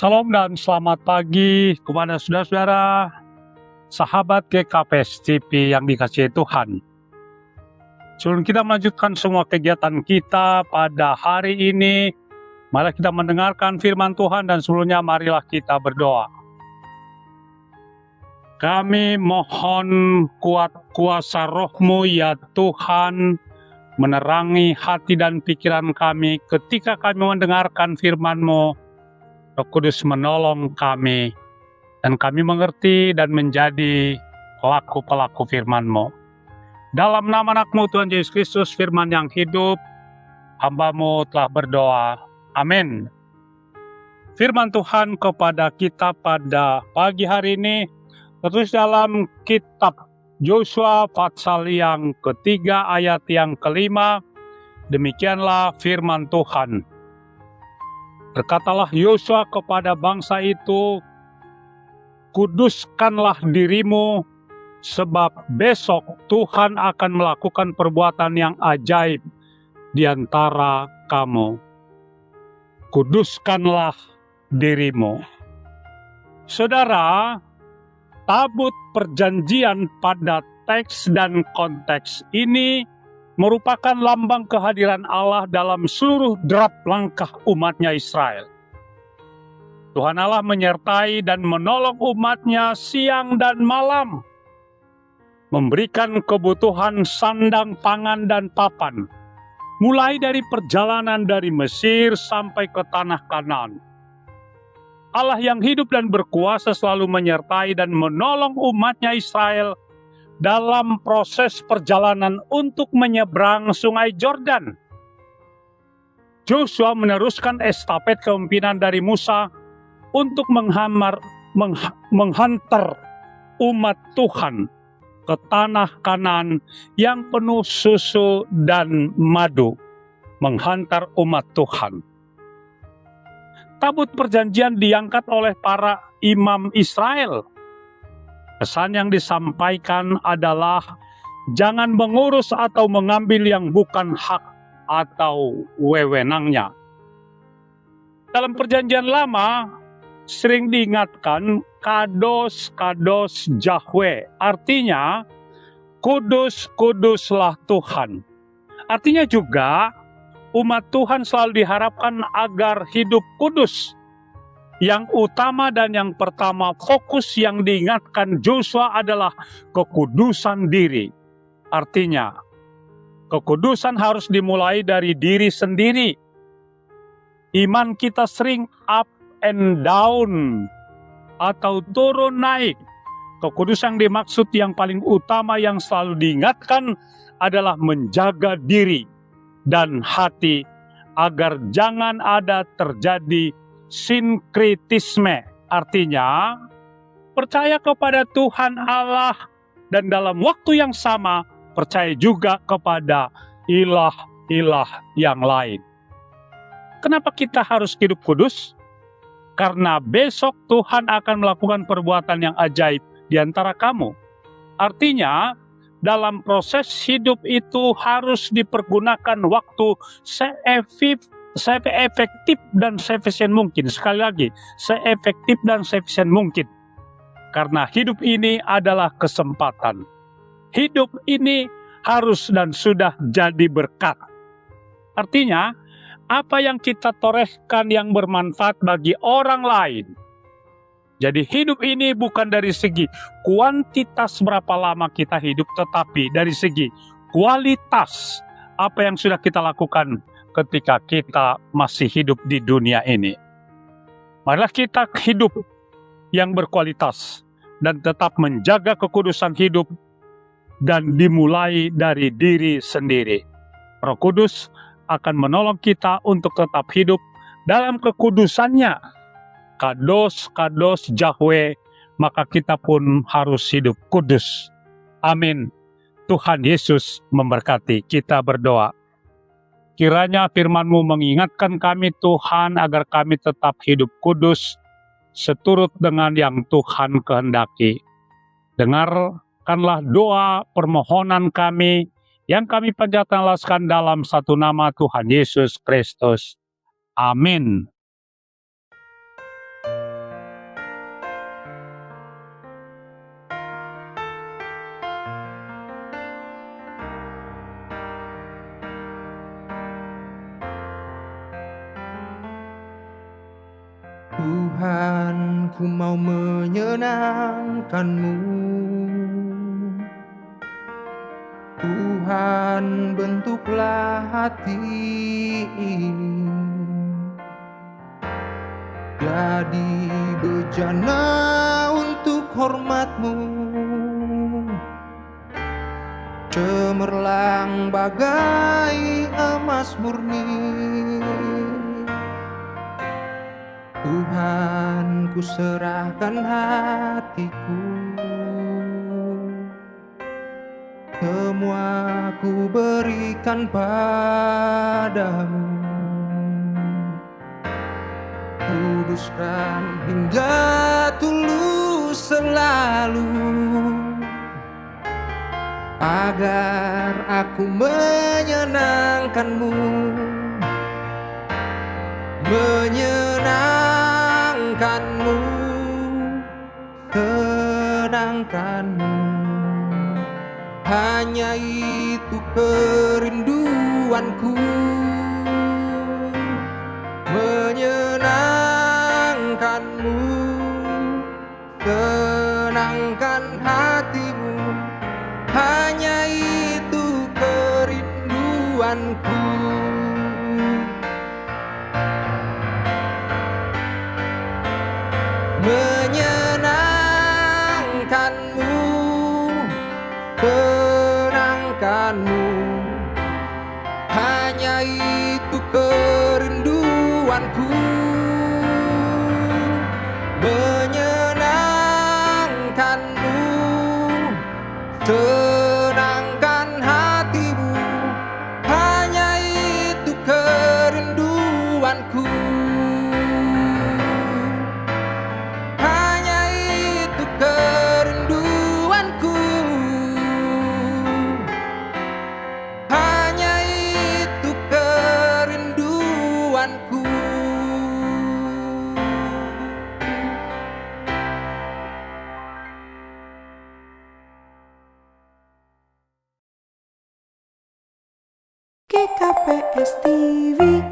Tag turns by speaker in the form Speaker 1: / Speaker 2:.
Speaker 1: Salam dan selamat pagi kepada saudara-saudara, sahabat GKPS TV yang dikasihi Tuhan. Sebelum kita melanjutkan semua kegiatan kita pada hari ini, mari kita mendengarkan firman Tuhan dan sebelumnya marilah kita berdoa. Kami mohon kuat kuasa Roh-Mu ya Tuhan, menerangi hati dan pikiran kami ketika kami mendengarkan firman-Mu. Roh Kudus menolong kami, dan kami mengerti dan menjadi pelaku-pelaku firman-Mu. Dalam nama anak-Mu Tuhan Yesus Kristus, firman yang hidup, hamba-Mu telah berdoa. Amin. Firman Tuhan kepada kita pada pagi hari ini, tertulis dalam kitab Yosua pasal yang ketiga ayat yang kelima. Demikianlah firman Tuhan. Berkatalah Yosua kepada bangsa itu, kuduskanlah dirimu, sebab besok Tuhan akan melakukan perbuatan yang ajaib di antara kamu. Kuduskanlah dirimu. Saudara, tabut perjanjian pada teks dan konteks ini merupakan lambang kehadiran Allah dalam seluruh derap langkah umatnya Israel. Tuhan Allah menyertai dan menolong umatnya siang dan malam, memberikan kebutuhan sandang, pangan, dan papan, mulai dari perjalanan dari Mesir sampai ke tanah Kanaan. Allah yang hidup dan berkuasa selalu menyertai dan menolong umatnya Israel dalam proses perjalanan untuk menyeberang sungai Yordan. Yosua meneruskan estafet kepemimpinan dari Musa untuk menghantar umat Tuhan ke tanah Kanaan yang penuh susu dan madu. Menghantar umat Tuhan. Tabut perjanjian diangkat oleh para imam Israel. Pesan yang disampaikan adalah jangan mengurus atau mengambil yang bukan hak atau wewenangnya. Dalam perjanjian lama sering diingatkan kados kados Yahweh, artinya kudus kuduslah Tuhan. Artinya juga umat Tuhan selalu diharapkan agar hidup kudus. Yang utama dan yang pertama, fokus yang diingatkan Yosua adalah kekudusan diri. Artinya, kekudusan harus dimulai dari diri sendiri. Iman kita sering up and down atau turun naik. Kekudusan dimaksud yang paling utama yang selalu diingatkan adalah menjaga diri dan hati agar jangan ada terjadi sinkritisme, artinya percaya kepada Tuhan Allah dan dalam waktu yang sama percaya juga kepada ilah-ilah yang lain. Kenapa kita harus hidup kudus? Karena besok Tuhan akan melakukan perbuatan yang ajaib di antara kamu. Artinya, dalam proses hidup itu harus dipergunakan waktu seefektif dan seefisien mungkin. Sekali lagi, seefektif dan seefisien mungkin. Karena hidup ini adalah kesempatan. Hidup ini harus dan sudah jadi berkat. Artinya, apa yang kita torehkan yang bermanfaat bagi orang lain. Jadi hidup ini bukan dari segi kuantitas berapa lama kita hidup, tetapi dari segi kualitas apa yang sudah kita lakukan ketika kita masih hidup di dunia ini. Marilah kita hidup yang berkualitas dan tetap menjaga kekudusan hidup dan dimulai dari diri sendiri. Roh Kudus akan menolong kita untuk tetap hidup dalam kekudusannya. Kados, kados Yahweh, maka kita pun harus hidup kudus. Amin. Tuhan Yesus memberkati. Kita berdoa. Kiranya firman-Mu mengingatkan kami Tuhan agar kami tetap hidup kudus seturut dengan yang Tuhan kehendaki. Dengarkanlah doa permohonan kami yang kami panjatkan alaskan dalam satu nama Tuhan Yesus Kristus. Amin.
Speaker 2: Tuhan, ku mau menyenangkan-Mu. Tuhan, bentuklah hati ini jadi bejana untuk hormat-Mu, cemerlang bagai emas murni. Tuhan, ku serahkan hatiku, semua ku berikan padamu. Kuduskan hingga tulus selalu, agar aku menyenangkan-Mu, menyenangkan-Mu, senangkan-Mu. Hanya itu kerinduanku, menyenangkan-Mu, senangkan hati-Mu. Hanya itu kerinduanku. Menyenangkan-Mu, senangkan-Mu. Hanya itu kerinduanku. Menyenangkan-Mu, senangkan hati-Mu. Hanya itu kerinduanku. Hanya itu kerinduanku. Hanya itu kerinduanku.
Speaker 3: GKPS TV